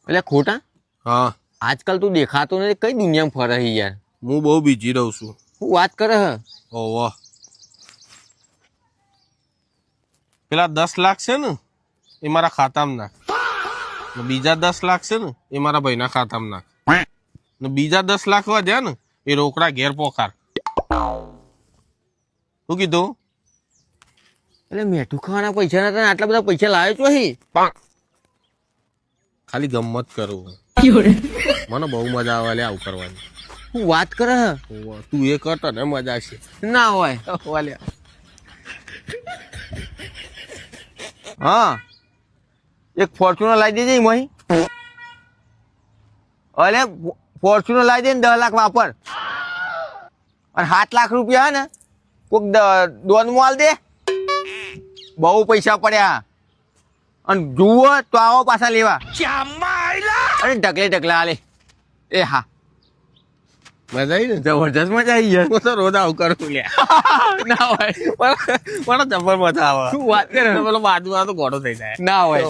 એટલે ખોટા હા આજકાલ તું દેખાતો નથી, કઈ દુનિયામાં ફરે છે યાર? હું બહુ બીજી રહું છું. હું વાત કરે હ? ઓહો પેલા 10 લાખ છે ને એ મારા ખાતામાં નાખ, ને બીજા 10 લાખ છે ને એ મારા ભાઈના ખાતામાં નાખ, ને બીજા 10 લાખ વધ્યા ને એ રોકડા ઘેર પોકાર. શું કીધું? એટલે મેઠું ખાવાના પૈસા નતા ને આટલા બધા પૈસા લાવ્યો છો હી? ખાલી ગમત કરું. મને બહુ મજા આવે લે આવું કરવાની. હું વાત કરે હ? ઓહો, તું એ કરતો ને મજા છે. ના હોય વાલ્યા. હા એક ફોર્ચ્યુનર લાવી દેજે એમાં. અરે ફોર્ચ્યુનર લાવી દે ને 10 લાખ વાપર, અને 7 લાખ રૂપિયા ને કોક દોન માલ દે. બહુ પૈસા પડ્યા, અને જુઓ તો આવો પાછા લેવા. અરે ઢગલે હાલે. એ હા મજા આવી ને? જબરજસ્ત મજા આવી યાર. હું તો રોજ આવું કરું લે. ના હોય મને જબર મજા આવે. શું વાત કરે? પેલો બાજુ તો ગોળો થઈ જાય. ના હોય.